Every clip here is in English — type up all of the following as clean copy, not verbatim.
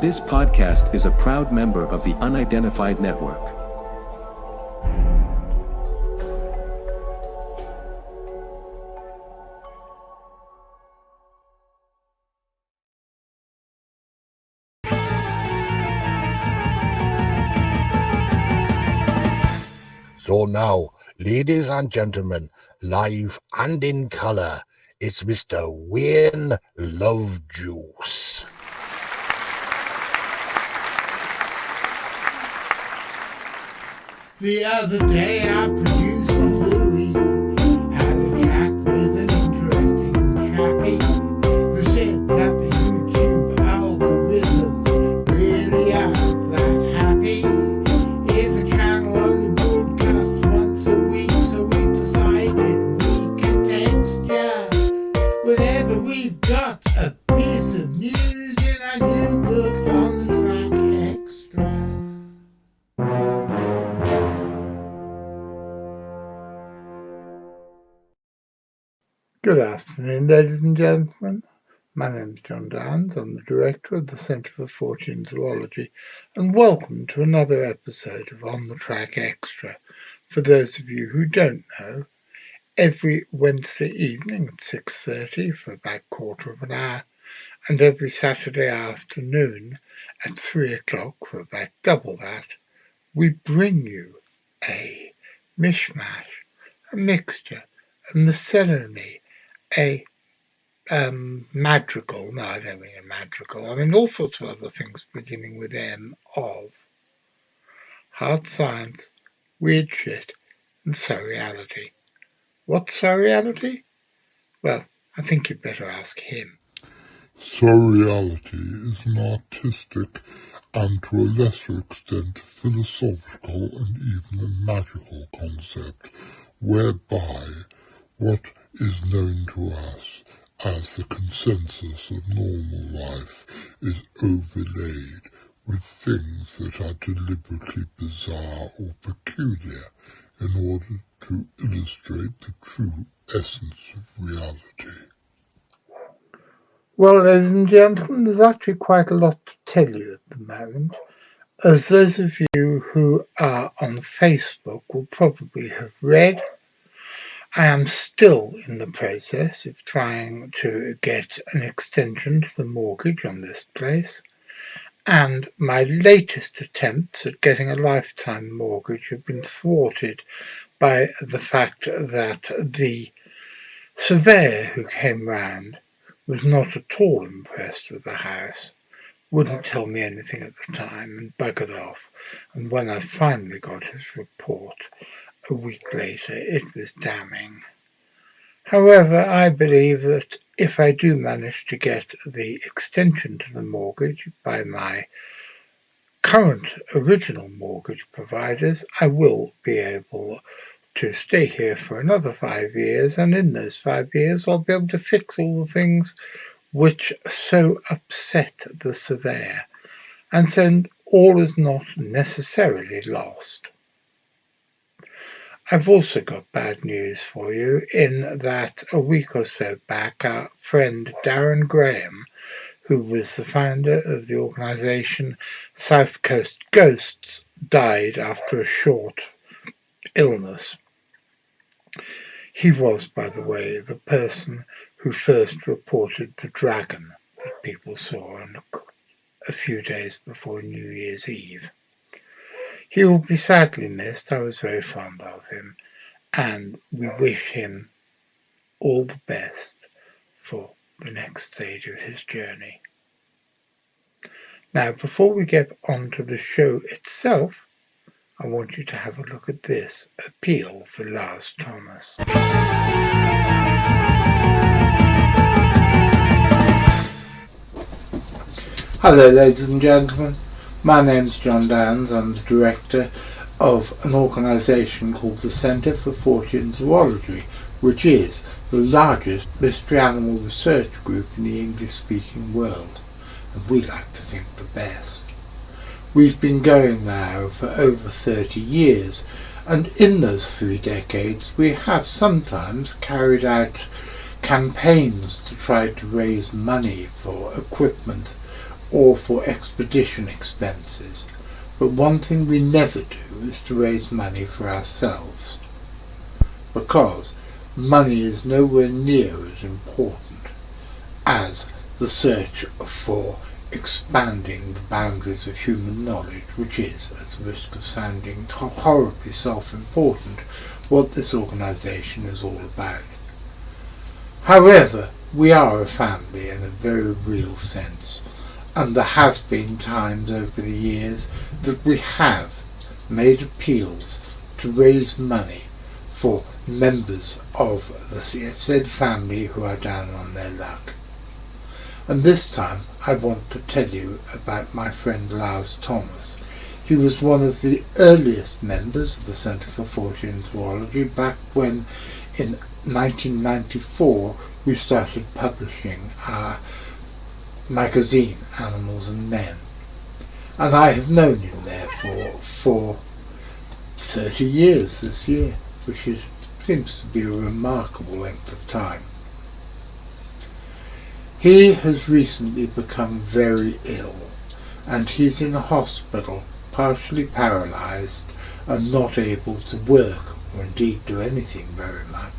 This podcast is a proud member of the Unidentified Network. So now, ladies and gentlemen, live and in colour, it's Mr. Wayne Lovejuice. The other day I produced a Louis, had a chat with an interesting chappie who said that the YouTube algorithms really aren't that happy. If a channel only broadcasts once a week, so we decided we could text ya whenever we've got a piece of news in our new book on the track extra. Good afternoon, ladies and gentlemen. My name is John Downs. I'm the director of the Centre for Fortean Zoology, and welcome to another episode of On the Track Extra. For those of you who don't know, every Wednesday evening at 6:30 for about a quarter of an hour, and every Saturday afternoon at 3 o'clock for about double that, we bring you a mishmash, a mixture, a miscellany, a madrigal, no, I don't mean a madrigal, I mean all sorts of other things beginning with M, of hard science, weird shit, and surreality. What's surreality? Well, I think you'd better ask him. Surreality is an artistic and to a lesser extent philosophical and even a magical concept whereby what is known to us as the consensus of normal life is overlaid with things that are deliberately bizarre or peculiar in order to illustrate the true essence of reality. Well, ladies and gentlemen, there's actually quite a lot to tell you at the moment. As those of you who are on Facebook will probably have read, I am still in the process of trying to get an extension to the mortgage on this place, and my latest attempts at getting a lifetime mortgage have been thwarted by the fact that the surveyor who came round was not at all impressed with the house, wouldn't tell me anything at the time, and buggered off. And when I finally got his report a week later, it was damning. However, I believe that if I do manage to get the extension to the mortgage by my current original mortgage providers, I will be able to stay here for another 5 years, and in those 5 years I'll be able to fix all the things which so upset the surveyor, and so all is not necessarily lost. I've also got bad news for you in that a week or so back our friend Darren Graham, who was the founder of the organisation South Coast Ghosts, died after a short illness. He was, by the way, the person who first reported the dragon that people saw a few days before New Year's Eve. He will be sadly missed. I was very fond of him, and we wish him all the best for the next stage of his journey. Now, before we get on to the show itself, I want you to have a look at this appeal for Lars Thomas. Hello, ladies and gentlemen. My name's John Downs. I'm the director of an organisation called the Centre for Fortean Zoology, which is the largest mystery animal research group in the English-speaking world, and we like to think the best. We've been going now for over 30 years, and in those 3 decades we have sometimes carried out campaigns to try to raise money for equipment or for expedition expenses, but one thing we never do is to raise money for ourselves, because money is nowhere near as important as the search for expanding the boundaries of human knowledge, which is, at the risk of sounding horribly self-important, what this organisation is all about. However, we are a family in a very real sense, and there have been times over the years that we have made appeals to raise money for members of the CFZ family who are down on their luck. And this time I want to tell you about my friend Lars Thomas. He was one of the earliest members of the Centre for Fortean Zoology back when, in 1994, we started publishing our magazine, Animals and Men. And I have known him therefore for 30 years this year, which seems to be a remarkable length of time. He has recently become very ill, and he's in a hospital, partially paralysed and not able to work or indeed do anything very much.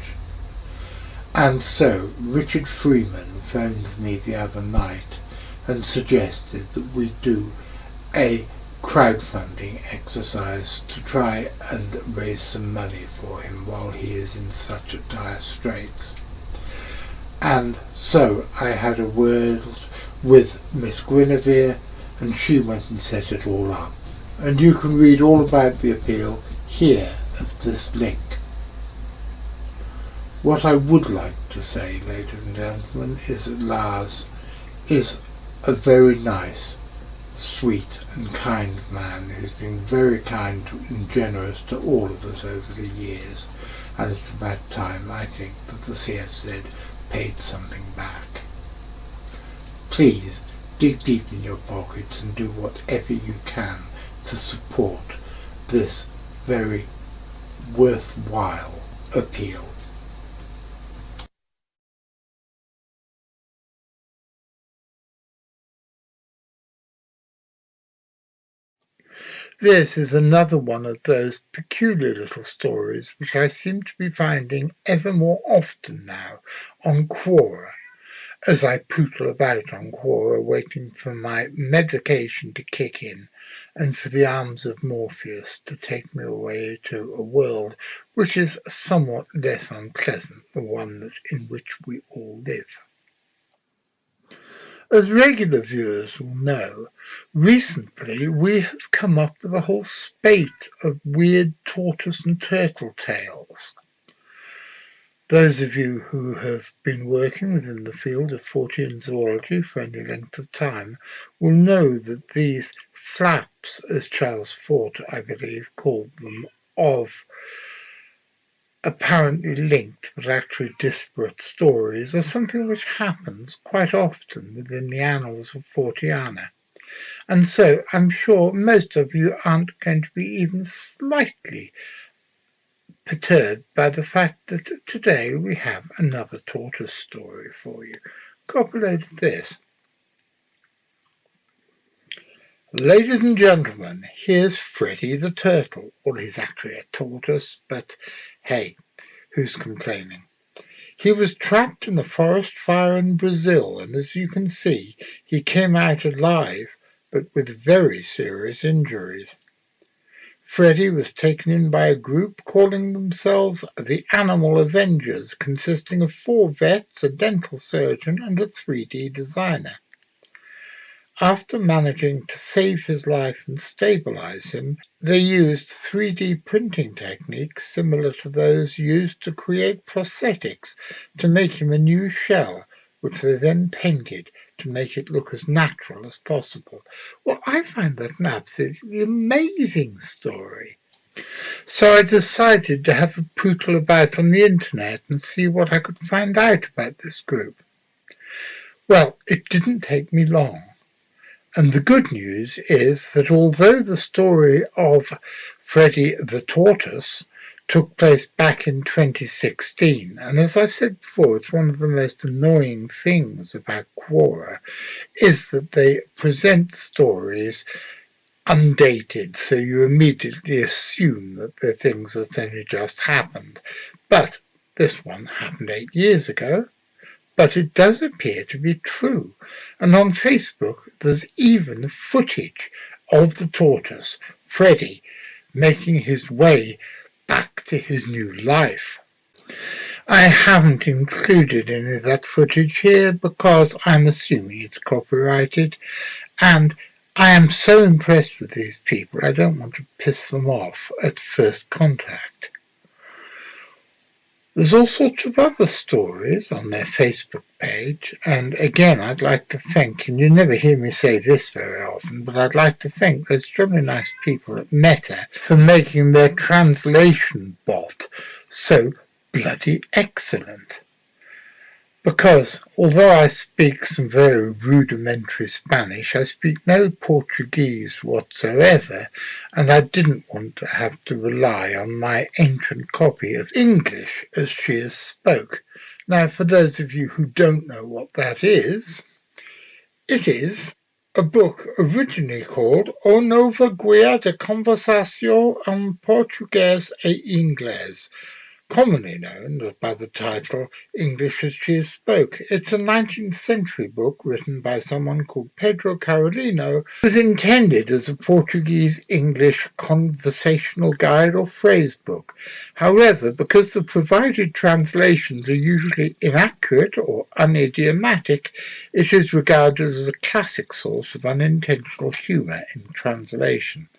And so Richard Freeman phoned me the other night and suggested that we do a crowdfunding exercise to try and raise some money for him while he is in such a dire straits. And so I had a word with Miss Guinevere, and she went and set it all up. And you can read all about the appeal here at this link. What I would like to say, ladies and gentlemen, is that Lars is a very nice, sweet and kind man who's been very kind and generous to all of us over the years, and it's about time, I think, that the CFZ paid something back. Please dig deep in your pockets and do whatever you can to support this very worthwhile appeal. This is another one of those peculiar little stories which I seem to be finding ever more often now on Quora, as I pootle about on Quora waiting for my medication to kick in and for the arms of Morpheus to take me away to a world which is somewhat less unpleasant than the one in which we all live. As regular viewers will know, recently we have come up with a whole spate of weird tortoise and turtle tales. Those of you who have been working within the field of Fortean zoology for any length of time will know that these flaps, as Charles Fort, I believe, called them, of apparently linked but actually disparate stories are something which happens quite often within the annals of Forteana. And so I'm sure most of you aren't going to be even slightly perturbed by the fact that today we have another tortoise story for you. Copulate this. Ladies and gentlemen, here's Freddy the turtle. Well, he's actually a tortoise, but hey, who's complaining? He was trapped in a forest fire in Brazil, and as you can see, he came out alive, but with very serious injuries. Freddy was taken in by a group calling themselves the Animal Avengers, consisting of 4 vets, a dental surgeon, and a 3D designer. After managing to save his life and stabilize him, they used 3D printing techniques similar to those used to create prosthetics to make him a new shell, which they then painted to make it look as natural as possible. Well, I find that an absolutely amazing story. So I decided to have a pootle about on the internet and see what I could find out about this group. Well, it didn't take me long. And the good news is that although the story of Freddy the Tortoise took place back in 2016, and as I've said before, it's one of the most annoying things about Quora is that they present stories undated, so you immediately assume that they're things that only just happened. But this one happened 8 years ago, but it does appear to be true. And on Facebook, there's even footage of the tortoise, Freddy, making his way back to his new life. I haven't included any of that footage here because I'm assuming it's copyrighted, and I am so impressed with these people I don't want to piss them off at first contact. There's all sorts of other stories on their Facebook page, and again I'd like to thank, and you never hear me say this very often, but I'd like to thank those jolly nice people at Meta for making their translation bot so bloody excellent. Because although I speak some very rudimentary Spanish, I speak no Portuguese whatsoever, and I didn't want to have to rely on my ancient copy of English as she is spoke. Now, for those of you who don't know what that is, it is a book originally called O Nova Guia de Conversação em Português e Inglês, commonly known by the title English as She is Spoke. It's a 19th century book written by someone called Pedro Carolino, who was intended as a Portuguese-English conversational guide or phrase book. However, because the provided translations are usually inaccurate or unidiomatic, it is regarded as a classic source of unintentional humour in translation.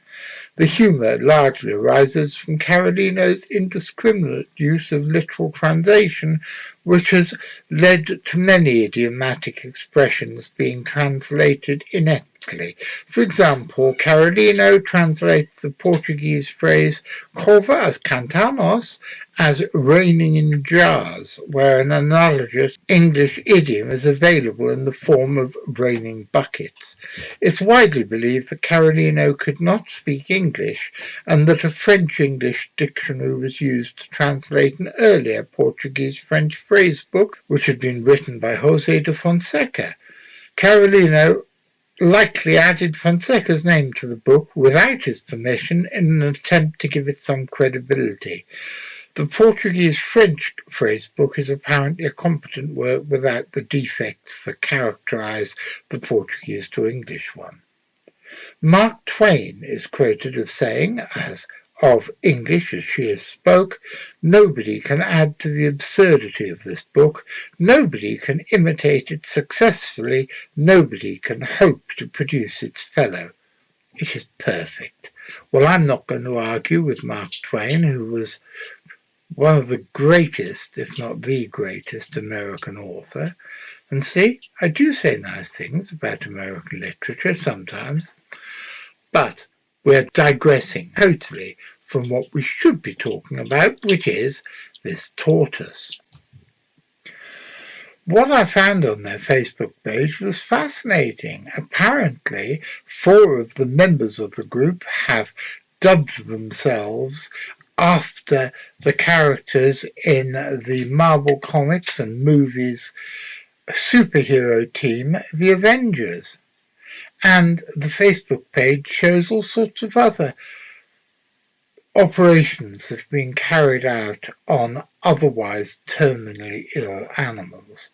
The humour largely arises from Carolino's indiscriminate use of literal translation, which has led to many idiomatic expressions being translated ineptly. For example, Carolino translates the Portuguese phrase "cova as cantanos" as raining in jars, where an analogous English idiom is available in the form of raining buckets. It's widely believed that Carolino could not speak English, and that a French-English dictionary was used to translate an earlier Portuguese-French phrase book, which had been written by José de Fonseca. Carolino likely added Fonseca's name to the book without his permission in an attempt to give it some credibility. The Portuguese-French phrase book is apparently a competent work without the defects that characterize the Portuguese to English one. Mark Twain is quoted as saying, as of English as She is Spoke, nobody can add to the absurdity of this book, nobody can imitate it successfully, nobody can hope to produce its fellow. It is perfect. Well, I'm not going to argue with Mark Twain, who was one of the greatest, if not the greatest, American author. And see, I do say nice things about American literature sometimes, but we're digressing totally from what we should be talking about, which is this tortoise. What I found on their Facebook page was fascinating. Apparently, 4 of the members of the group have dubbed themselves after the characters in the Marvel Comics and movies superhero team, the Avengers. And the Facebook page shows all sorts of other operations that have been carried out on otherwise terminally ill animals.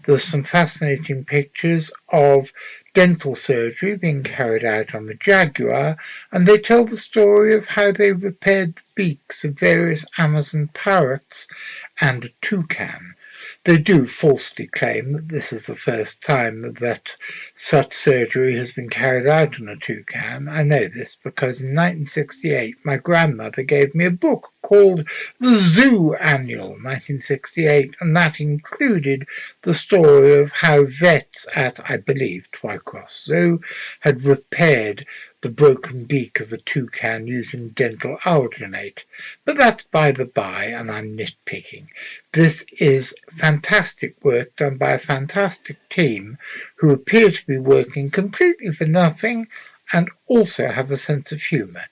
There's some fascinating pictures of dental surgery being carried out on the jaguar, and they tell the story of how they repaired the beaks of various Amazon parrots and a toucan. They do falsely claim that this is the first time that such surgery has been carried out on a toucan. I know this because in 1968 my grandmother gave me a book called The Zoo Annual 1968, and that included the story of how vets at, I believe, Twycross Zoo had repaired the broken beak of a toucan using dental alginate. But that's by the by, and I'm nitpicking. This is fantastic work done by a fantastic team who appear to be working completely for nothing and also have a sense of humour.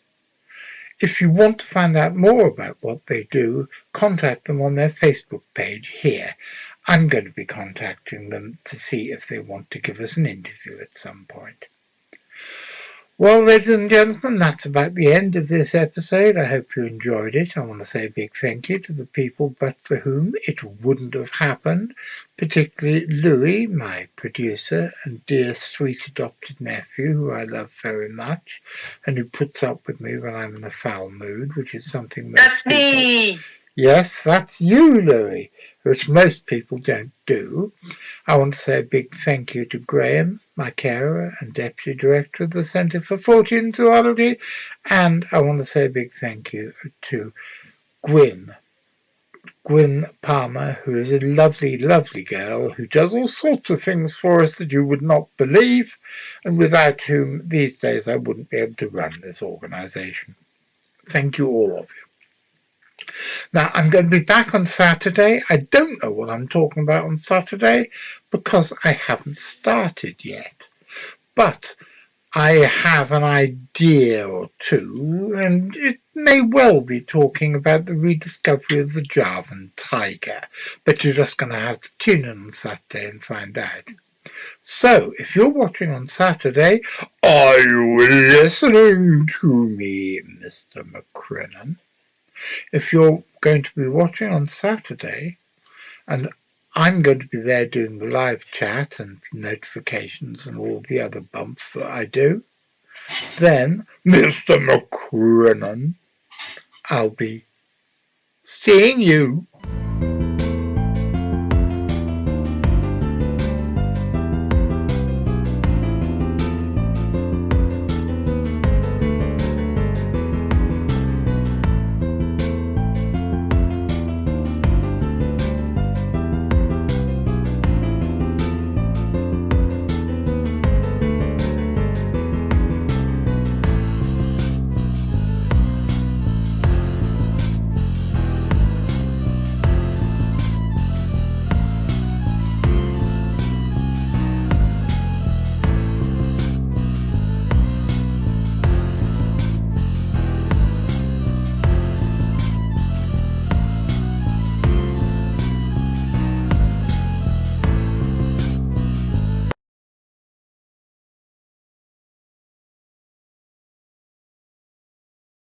If you want to find out more about what they do, contact them on their Facebook page here. I'm going to be contacting them to see if they want to give us an interview at some point. Well, ladies and gentlemen, that's about the end of this episode. I hope you enjoyed it. I want to say a big thank you to the people but for whom it wouldn't have happened, particularly Louis, my producer, and dear sweet adopted nephew, who I love very much, and who puts up with me when I'm in a foul mood, which is something That's me! Yes, that's you, Louis, which most people don't do. I want to say a big thank you to Graham, my carer and Deputy Director of the Centre for Fortean Zoology, and I want to say a big thank you to Gwyn Palmer, who is a lovely, lovely girl who does all sorts of things for us that you would not believe, and without whom these days I wouldn't be able to run this organisation. Thank you, all of you. Now, I'm going to be back on Saturday. I don't know what I'm talking about on Saturday because I haven't started yet. But I have an idea or two, and it may well be talking about the rediscovery of the Javan tiger. But you're just going to have to tune in on Saturday and find out. So, if you're watching on Saturday, are you listening to me, Mr. McCrinnan? If you're going to be watching on Saturday, and I'm going to be there doing the live chat and notifications and all the other bumps that I do, then, Mr. McCrinnan, I'll be seeing you.